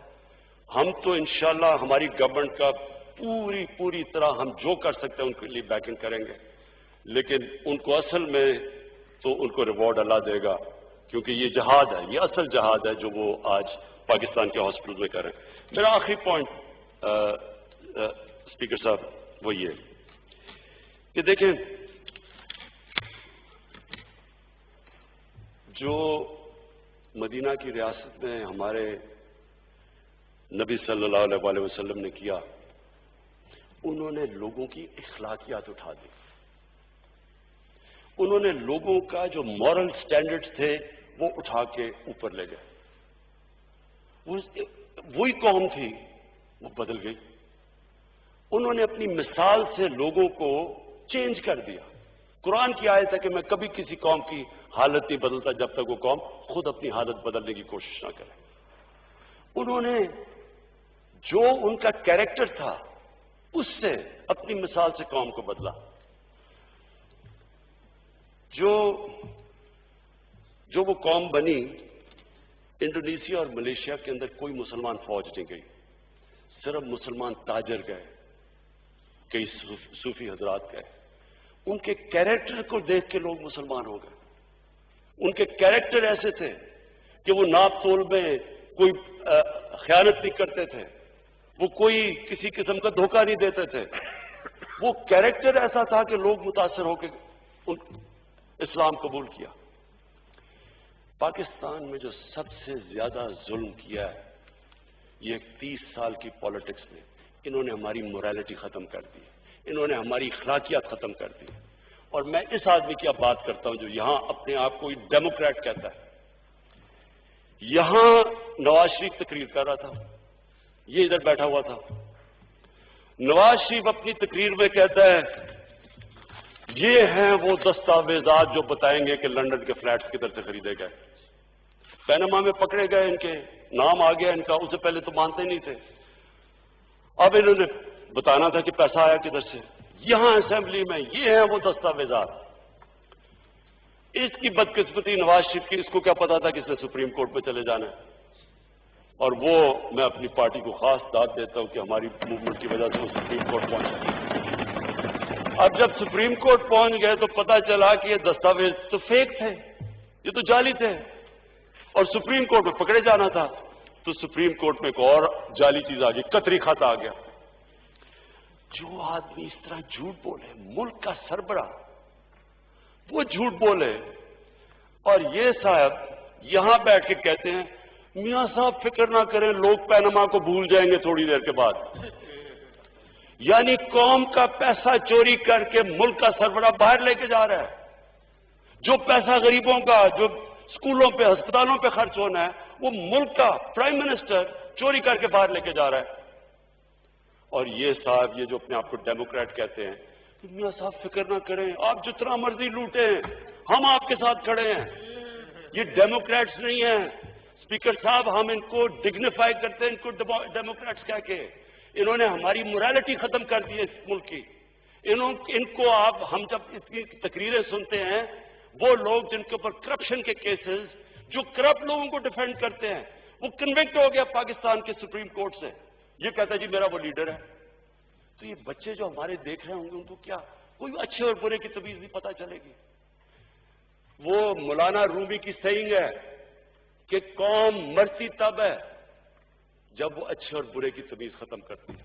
हम तो इंशाल्लाह हमारी गवर्नमेंट का पूरी तरह हम जो कर सकते हैं उनके लिए बैकिंग करेंगे, लेकिन उनको असल में तो उनको रिवॉर्ड अल्लाह देगा, क्योंकि ये जहाद है, ये असल जहाद है जो वो आज पाकिस्तान के हॉस्पिटल में कर रहे हैं। मेरा आखिरी पॉइंट स्पीकर साहब वो ये कि देखें, जो मदीना की रियासत में हमारे नबी सल्लल्लाहु अलैहि वसल्लम ने किया, उन्होंने लोगों की इखलाकियात उठा दी, उन्होंने लोगों का जो मॉरल स्टैंडर्ड्स थे वो उठा के ऊपर ले गए। वही कौम थी वो बदल गई, उन्होंने अपनी मिसाल से लोगों को चेंज कर दिया। कुरान की आयत है कि मैं कभी किसी कौम की हालत नहीं बदलता जब तक वो कौम खुद अपनी हालत बदलने की कोशिश ना करे। उन्होंने जो उनका कैरेक्टर था उससे अपनी मिसाल से कौम को बदला। जो वो कौम बनी, इंडोनेशिया और मलेशिया के अंदर कोई मुसलमान फौज नहीं गई, सिर्फ मुसलमान ताजर गए, कई सूफी हजरात गए। उनके कैरेक्टर को देख के लोग मुसलमान हो गए। उनके कैरेक्टर ऐसे थे कि वो नाप तोल में कोई खयानत नहीं करते थे, वो कोई किसी किस्म का धोखा नहीं देते थे। वो कैरेक्टर ऐसा था कि लोग मुतासर होकर इस्लाम कबूल किया। पाकिस्तान में जो सबसे ज्यादा जुल्म किया है ये 30 साल की पॉलिटिक्स में, इन्होंने हमारी मोरालिटी खत्म कर दी, इन्होंने हमारी अखलाकियात खत्म कर दी। और मैं इस आदमी की अब बात करता हूं जो यहां अपने आप को डेमोक्रेट कहता है। यहां नवाज शरीफ तकरीर कर रहा था, ये इधर बैठा हुआ था। नवाज शरीफ अपनी तकरीर में कहता है ये हैं वो दस्तावेजात जो बताएंगे कि लंदन के फ्लैट्स किधर से खरीदे गए। पैनामा में पकड़े गए, इनके नाम आ गया इनका, उससे पहले तो मानते नहीं थे। अब इन्होंने बताना था कि पैसा आया किधर से। यहां असेंबली में ये हैं वो दस्तावेजात। इसकी बदकिस्मती नवाज शरीफ की, इसको क्या पता था कि इसने सुप्रीम कोर्ट में चले जाना है। और वो मैं अपनी पार्टी को खास दाद देता हूं कि हमारी मूवमेंट की वजह से वो सुप्रीम कोर्ट पहुंचे। अब जब सुप्रीम कोर्ट पहुंच गए तो पता चला कि ये दस्तावेज तो फेक थे, ये तो जाली थे, और सुप्रीम कोर्ट में पकड़े जाना था। तो सुप्रीम कोर्ट में एक और जाली चीज आ गई, कतरी खाता आ गया। जो आदमी इस तरह झूठ बोले, मुल्क का सरबराह, वो झूठ बोले, और ये साहब यहां बैठ के कहते हैं मियां साहब फिक्र ना करें, लोग पैनामा को भूल जाएंगे थोड़ी देर के बाद। यानी कौम का पैसा चोरी करके मुल्क का सरबराह बाहर लेके जा रहा है। जो पैसा गरीबों का, जो स्कूलों पे, अस्पतालों पे खर्च होना है, वो मुल्क का प्राइम मिनिस्टर चोरी करके बाहर लेके जा रहा है। और ये साहब, ये जो अपने आप को डेमोक्रेट कहते हैं, मियां साहब फिक्र ना करें, आप जितना मर्जी लूटें, हम आपके साथ खड़े हैं। ये डेमोक्रेट्स नहीं है स्पीकर साहब, हम इनको डिग्निफाई करते हैं, इनको डेमोक्रेट्स कह के। इन्होंने हमारी मोरालिटी खत्म कर दी है इस मुल्क की। इनको आप, हम जब इसकी तकरीरें सुनते हैं, वो लोग जिनके ऊपर करप्शन के केसेस, जो करप्ट लोगों को डिफेंड करते हैं, वो कन्विक्ट हो गया पाकिस्तान के सुप्रीम कोर्ट से। ये कहता है जी मेरा वो लीडर है। तो ये बच्चे जो हमारे देख रहे होंगे उनको क्या कोई अच्छे और बुरे की तमीज नहीं पता चलेगी। वो मौलाना रूमी की सहींग है कि कौम मरती तब है जब वो अच्छे और बुरे की तमीज खत्म करती है।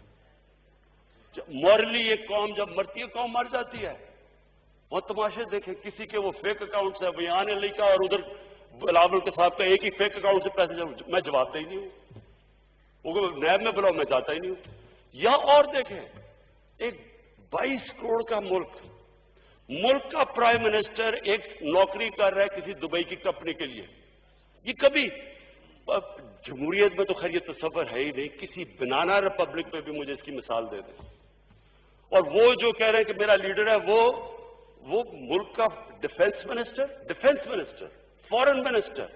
मॉरली ये कौम जब मरती है, कौम मर जाती है। वो तमाशे देखे, किसी के वो फेक अकाउंट से बयान अली का और उधर बिलावल के साहब का एक ही फेक अकाउंट से पैसे, मैं जवाबता ही नहीं हूं, वो नैब में बुलाओ मैं जाता ही नहीं हूं। या और देखें, एक 22 करोड़ का मुल्क का प्राइम मिनिस्टर एक नौकरी कर रहा है किसी दुबई की कंपनी के लिए। ये कभी जमहूरियत में तो खैर ये तस्वर है ही नहीं, किसी बनाना रिपब्लिक में भी मुझे इसकी मिसाल दे दें। اور وہ جو کہہ رہے ہیں کہ میرا لیڈر ہے وہ ملک کا defence minister, foreign minister,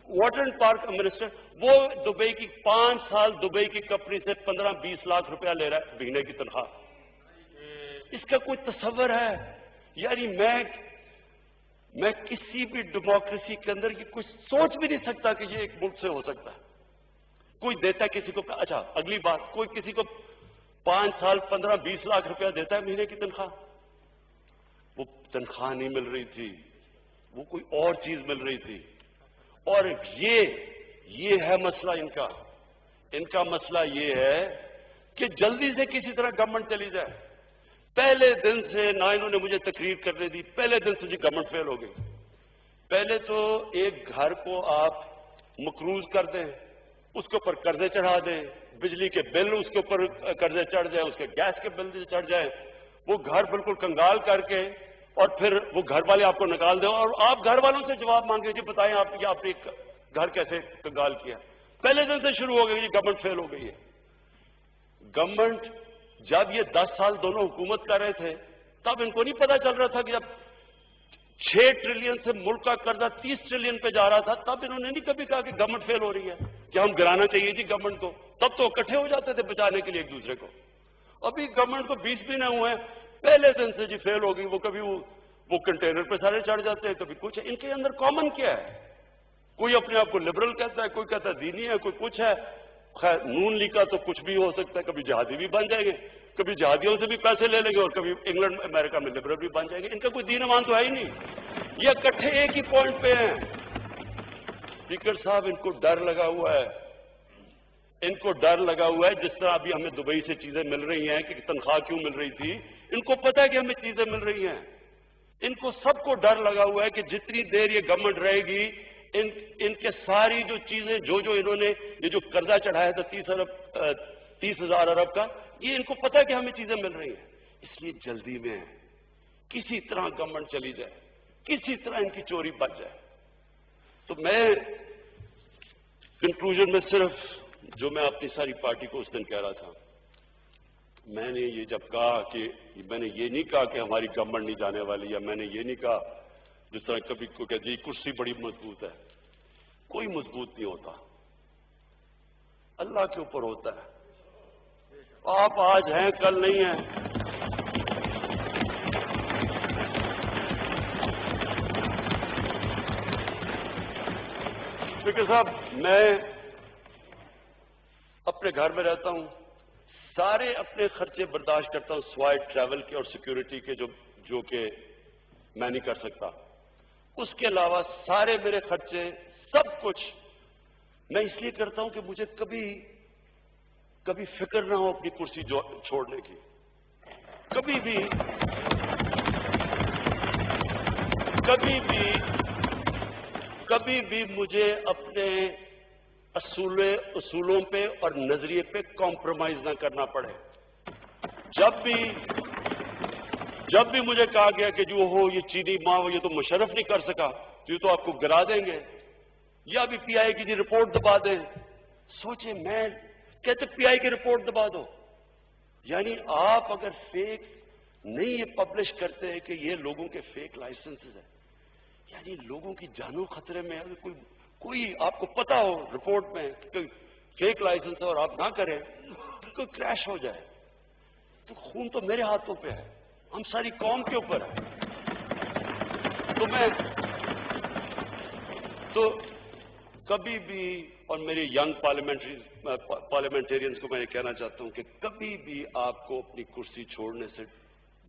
water and park minister, وہ دبئی کی 5 سال دبئی کی کمپنی سے 15-20 لاکھ روپیہ لے رہا ہے مہینے کی تنخواہ. اس کا کوئی تصور ہے؟ یعنی میں کسی بھی ڈیموکریسی کے اندر یہ کچھ سوچ بھی نہیں سکتا کہ یہ ایک ملک سے ہو سکتا ہے. کوئی دیتا ہے کسی کو, اچھا اگلی بات, کوئی کسی کو 5 سال 15-20 لاکھ روپیہ دیتا ہے مہینے کی تنخواہ. وہ تنخواہ نہیں مل رہی تھی, وہ کوئی اور چیز مل رہی تھی. اور یہ ہے مسئلہ ان کا مسئلہ یہ ہے کہ جلدی سے کسی طرح گورنمنٹ چلی جائے. پہلے دن سے نہ انہوں نے مجھے تقریر کرنے دی, پہلے دن سے جی گورنمنٹ فیل ہو گئی. پہلے تو ایک گھر کو آپ مقروض کر دیں, اس کے اوپر قرضے چڑھا دیں, بجلی کے بل اس کے اوپر قرضے چڑھ جائیں, اس کے گیس کے بل چڑھ جائیں, وہ گھر بالکل کنگال کر کے, اور پھر وہ گھر والے آپ کو نکال دیں, اور آپ گھر والوں سے جواب مانگیں جی بتائیں آپ نے گھر کیسے کنگال کیا. پہلے دن سے شروع ہو گئی, یہ گورنمنٹ فیل ہو گئی ہے. گورنمنٹ جب یہ 10 سال دونوں حکومت کر رہے تھے تب ان کو نہیں پتا چل رہا تھا کہ جب 6 ٹریلین سے ملک کا قرضہ 30 ٹریلین پہ جا رہا تھا تب انہوں نے نہیں کبھی کہا کہ گورنمنٹ فیل ہو رہی ہے, کہ ہم گرانا چاہیے جی گورنمنٹ کو. تب تو اکٹھے ہو جاتے تھے بچانے کے لیے ایک دوسرے کو. ابھی گورنمنٹ کو 20 بھی نہ ہوئے, پہلے دن سے جی فیل ہو گئی. وہ کبھی وہ کنٹینر پہ سارے چڑھ جاتے ہیں, کبھی کچھ. ان کے اندر کامن کیا ہے؟ کوئی اپنے آپ کو لبرل کہتا ہے, کوئی کہتا ہے دینی ہے, کوئی کچھ ہے. خیر نون لیگ کا تو کچھ بھی ہو سکتا ہے, کبھی جہادی بھی بن جائیں گے, کبھی جہادیوں سے بھی پیسے لے لیں گے, اور کبھی انگلینڈ امریکہ میں لبرل بھی بن جائیں گے. ان کا کوئی دین ایمان تو ہے ہی نہیں. یہ اکٹھے ایک ہی پوائنٹ پہ ہیں. اسپیکر صاحب ان کو ڈر لگا ہوا ہے, جس طرح ابھی ہمیں دبئی سے چیزیں مل رہی ہیں کہ تنخواہ کیوں مل رہی تھی. ان کو پتا ہے کہ ہمیں چیزیں مل رہی ہیں. ان کو سب کو ڈر لگا ہوا ہے کہ جتنی دیر یہ گورنمنٹ رہے گی ان کے ساری جو چیزیں جو انہوں نے یہ جو قرضہ چڑھایا تھا 30,000 ارب کا, یہ ان کو پتا ہے کہ ہمیں چیزیں مل رہی ہیں. اس لیے جلدی میں ہے کسی طرح گورنمنٹ چلی جائے, کسی طرح ان کی چوری بچ جائے. تو میں کنکلوژن میں صرف جو میں اپنی ساری پارٹی کو اس دن کہہ رہا تھا, میں نے یہ جب کہا کہ میں نے یہ نہیں کہا کہ ہماری گورنمنٹ نہیں جانے والی, یا میں نے یہ نہیں کہا جس طرح کبھی کو کہ جی کرسی بڑی مضبوط ہے. کوئی مضبوط نہیں ہوتا, اللہ کے اوپر ہوتا ہے. آپ آج ہیں کل نہیں ہیں. اسپیکر صاحب, میں اپنے گھر میں رہتا ہوں, سارے اپنے خرچے برداشت کرتا ہوں سوائے ٹریول کے اور سیکیورٹی کے جو کہ میں نہیں کر سکتا. اس کے علاوہ سارے میرے خرچے سب کچھ میں اس لیے کرتا ہوں کہ مجھے کبھی فکر نہ ہو اپنی کرسی چھوڑنے کی. کبھی بھی مجھے اپنے اصولوں پہ اور نظریے پہ کمپرومائز نہ کرنا پڑے. جب بھی مجھے کہا گیا کہ جو ہو یہ چینی ماں یہ تو مشرف نہیں کر سکا, تو یہ تو آپ کو گرا دیں گے, یا بھی پی آئی کی جی رپورٹ دبا دیں. سوچیں, میں کہتے پی آئی کی رپورٹ دبا دو. یعنی آپ اگر فیک نہیں یہ پبلش کرتے ہیں کہ یہ لوگوں کے فیک لائسنسز ہیں, یعنی لوگوں کی جانوں خطرے میں, اگر کوئی آپ کو پتا ہو رپورٹ میں کہ فیک لائسنس ہے اور آپ نہ کریں, کوئی کریش ہو جائے, تو خون تو میرے ہاتھوں پہ ہے, ہم ساری قوم کے اوپر ہے. تو کبھی بھی, اور میرے ینگ پارلیمنٹیرینز کو میں یہ کہنا چاہتا ہوں کہ کبھی بھی آپ کو اپنی کرسی چھوڑنے سے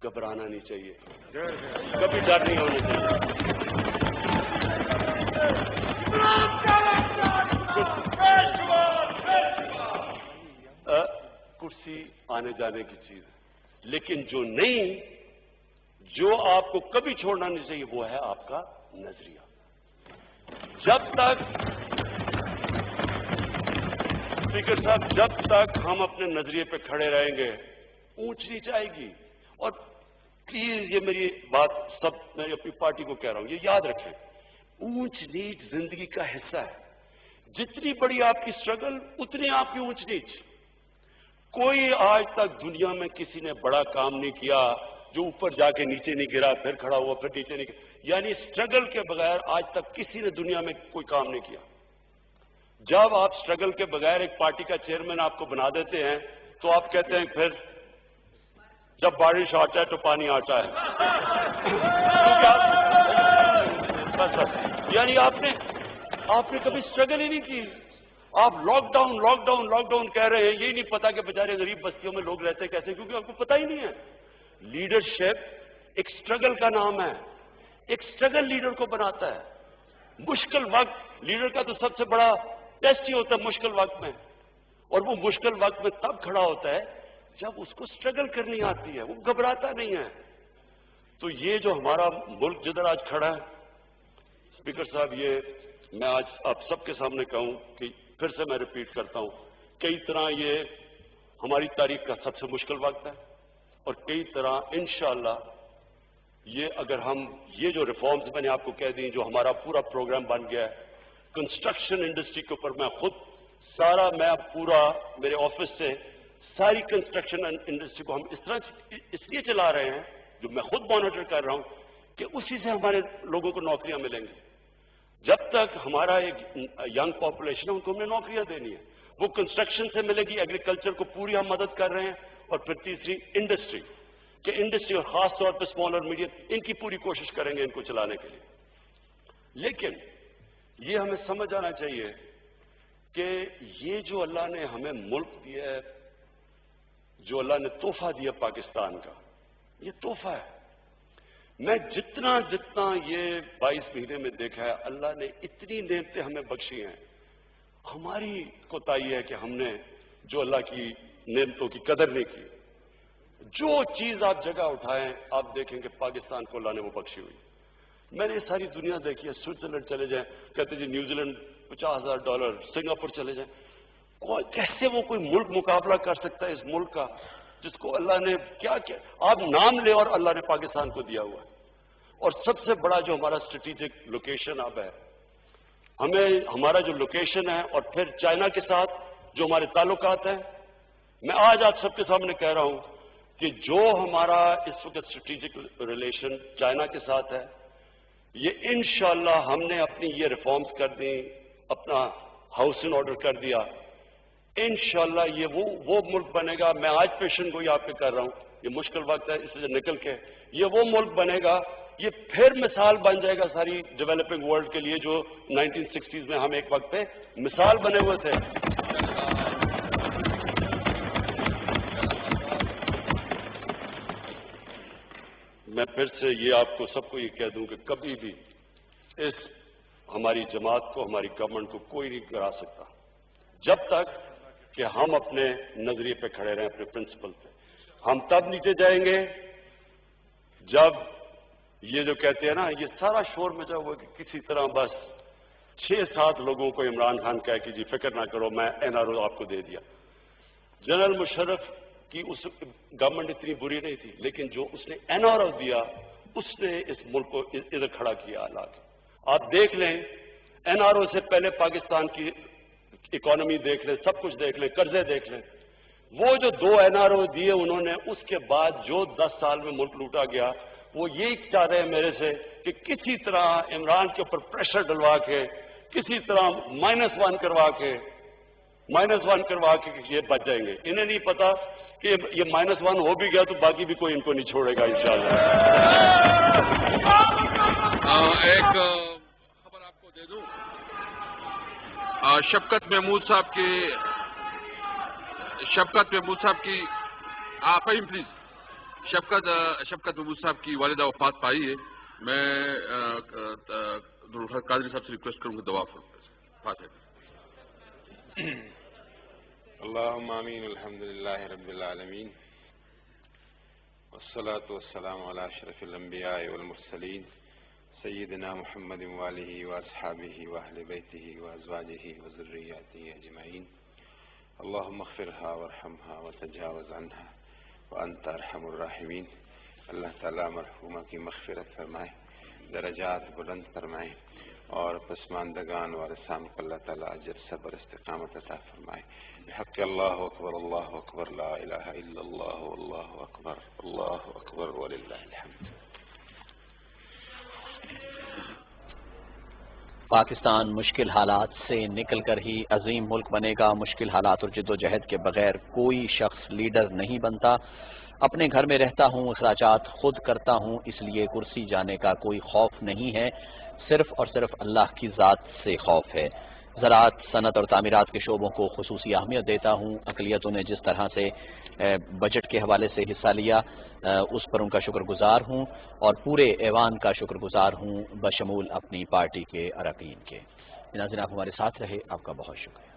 گھبرانا نہیں چاہیے, کبھی ڈر نہیں ہونا چاہیے. کرسی آنے جانے کی چیز ہے, لیکن جو آپ کو کبھی چھوڑنا نہیں چاہیے وہ ہے آپ کا نظریہ. اسپیکر صاحب, جب تک ہم اپنے نظریے پہ کھڑے رہیں گے اونچ نیچ آئے گی. اور پلیز یہ میری بات سب میں اپنی پارٹی کو کہہ رہا ہوں, یہ یاد رکھیں, اونچ نیچ زندگی کا حصہ ہے. جتنی بڑی آپ کی اسٹرگل اتنی آپ کی اونچ نیچ. کوئی آج تک دنیا میں کسی نے بڑا کام نہیں کیا جو اوپر جا کے نیچے نہیں گرا، پھر کھڑا ہوا، پھر نیچے نہیں گرا. یعنی سٹرگل کے بغیر آج تک کسی نے دنیا میں کوئی کام نہیں کیا. جب آپ سٹرگل کے بغیر ایک پارٹی کا چیئرمین آپ کو بنا دیتے ہیں تو آپ کہتے ہیں پھر جب بارش آتا ہے تو پانی آتا ہے. یعنی آپ نے کبھی سٹرگل ہی نہیں کی. آپ لاک ڈاؤن کہہ رہے ہیں. یہی نہیں پتا کہ بیچارے غریب بستیوں میں لوگ رہتے کیسے، کیونکہ آپ کو پتا ہی نہیں ہے. لیڈرشپ ایک سٹرگل کا نام ہے. ایک سٹرگل لیڈر کو بناتا ہے. مشکل وقت لیڈر کا تو سب سے بڑا ٹیسٹ ہی ہوتا ہے مشکل وقت میں، اور وہ مشکل وقت میں تب کھڑا ہوتا ہے جب اس کو سٹرگل کرنی آتی ہے، وہ گھبراتا نہیں ہے. تو یہ جو ہمارا ملک جدھر آج کھڑا ہے، اسپیکر صاحب، یہ میں آج آپ سب کے سامنے کہوں کہ پھر سے میں ریپیٹ کرتا ہوں، کئی طرح یہ ہماری تاریخ کا سب سے مشکل وقت ہے، اور کئی طرح انشاءاللہ یہ اگر ہم یہ جو ریفارمز میں نے آپ کو کہہ دی، جو ہمارا پورا پروگرام بن گیا ہے کنسٹرکشن انڈسٹری کے اوپر، میں خود پورا میرے آفس سے ساری کنسٹرکشن انڈسٹری کو ہم اس طرح اس لیے چلا رہے ہیں، جو میں خود مانیٹر کر رہا ہوں، کہ اسی سے ہمارے لوگوں کو نوکریاں ملیں گی. جب تک ہمارا ایک ینگ پاپولیشن ہے ان کو ہم نے نوکریاں دینی ہے، وہ کنسٹرکشن سے ملے گی. ایگریکلچر کو پوری ہم مدد کر رہے ہیں. اور پھر تیسری انڈسٹری، کہ انڈسٹری اور خاص طور پہ اسمال اور میڈیم، ان کی پوری کوشش کریں گے ان کو چلانے کے لیے. لیکن یہ ہمیں سمجھ آنا چاہیے کہ یہ جو اللہ نے ہمیں ملک دیا ہے، جو اللہ نے تحفہ دیا پاکستان کا، یہ تحفہ ہے. میں جتنا یہ 22 مہینے میں دیکھا ہے، اللہ نے اتنی نعمتیں ہمیں بخشی ہیں. ہماری کوتاہی ہے کہ ہم نے جو اللہ کی نعمتوں کی قدر نہیں کی. جو چیز آپ جگہ اٹھائیں آپ دیکھیں کہ پاکستان کو اللہ نے وہ بخشی ہوئی. میں نے ساری دنیا دیکھی ہے. سوئٹزرلینڈ چلے جائیں، کہتے جی نیوزی لینڈ $50,000، سنگاپور چلے جائیں. کیسے وہ کوئی ملک مقابلہ کر سکتا ہے اس ملک کا جس کو اللہ نے کیا آپ نام لے اور اللہ نے پاکستان کو دیا ہوا ہے. اور سب سے بڑا جو ہمارا اسٹریٹجک لوکیشن اب ہے، ہمارا جو لوکیشن ہے، اور پھر چائنا کے ساتھ جو ہمارے تعلقات ہیں، میں آج آپ سب کے سامنے کہہ رہا ہوں کہ جو ہمارا اس وقت اسٹریٹجک ریلیشن چائنا کے ساتھ ہے، یہ انشاءاللہ ہم نے اپنی یہ ریفارمز کر دی، اپنا ہاؤس ان آرڈر کر دیا. انشاءاللہ یہ وہ ملک بنے گا. میں آج پیشن گوئی آپ پہ کر رہا ہوں، یہ مشکل وقت ہے اس سے نکل کے یہ وہ ملک بنے گا. یہ پھر مثال بن جائے گا ساری ڈیولپنگ ورلڈ کے لیے، جو 1960s میں ہم ایک وقت پہ مثال بنے ہوئے تھے. میں پھر سے یہ آپ کو سب کو یہ کہہ دوں کہ کبھی بھی اس ہماری جماعت کو، ہماری گورنمنٹ کو کوئی نہیں گرا سکتا جب تک کہ ہم اپنے نظریے پہ کھڑے رہیں، اپنے پرنسپل پہ. ہم تب نیچے جائیں گے جب یہ جو کہتے ہیں نا، یہ سارا شور مچا ہوا کہ کسی طرح بس 6-7 لوگوں کو عمران خان کہا کہ جی فکر نہ کرو میں NRO آپ کو دے دیا. جنرل مشرف کی اس گورنمنٹ اتنی بری نہیں تھی، لیکن جو اس نے NRO دیا اس نے اس ملک کو ادھر کھڑا کیا. آپ دیکھ لیں NRO سے پہلے پاکستان کی اکانومی دیکھ لیں، سب کچھ دیکھ لیں، قرضے دیکھ لیں. وہ جو 2 NRO دیے انہوں نے، اس کے بعد جو 10 سال میں ملک لوٹا گیا، وہ یہی چاہ رہے ہیں میرے سے کہ کسی طرح عمران کے اوپر پریشر ڈلوا کے، کسی طرح -1 کروا کے یہ بچ جائیں گے. انہیں نہیں پتا کہ یہ -1 ہو بھی گیا تو باقی بھی کوئی ان کو نہیں چھوڑے گا انشاءاللہ. ایک خبر آپ کو دے دوں، شفقت محمود صاحب کی فہیم پلیز. شفقت محمود صاحب کی والدہ وفات پائی ہے. میں قادری صاحب سے ریکویسٹ کروں گا دعا فاتحہ. اللہم آمین. الحمدللہ رب العالمین والصلاة والسلام علی اشرف الانبیاء والمرسلین سیدنا محمد وآلہ واصحابہ واہل بیتہ وازواجہ وذریاتہ اجمعین. اللہم اغفرها وارحمها وتجاوز عنها وانت ارحم الراحمین. اللہ تعالیٰ مرحومہ کی مغفرت فرمائے، درجات بلند فرمائے، اور پسماندگان وارثان کو اللہ تعالیٰ اجر صبر استقامت عطا فرمائے. بحق اللہ اکبر لا الہ الا اللہ اللہ اکبر وللہ الحمد. پاکستان مشکل حالات سے نکل کر ہی عظیم ملک بنے گا. مشکل حالات اور جد و جہد کے بغیر کوئی شخص لیڈر نہیں بنتا. اپنے گھر میں رہتا ہوں، اخراجات خود کرتا ہوں، اس لیے کرسی جانے کا کوئی خوف نہیں ہے. صرف اور صرف اللہ کی ذات سے خوف ہے. زراعت، صنعت اور تعمیرات کے شعبوں کو خصوصی اہمیت دیتا ہوں. اقلیتوں نے جس طرح سے بجٹ کے حوالے سے حصہ لیا اس پر ان کا شکر گزار ہوں اور پورے ایوان کا شکر گزار ہوں بشمول اپنی پارٹی کے اراکین کے. ناظرین، آپ ہمارے ساتھ رہے، آپ کا بہت شکریہ.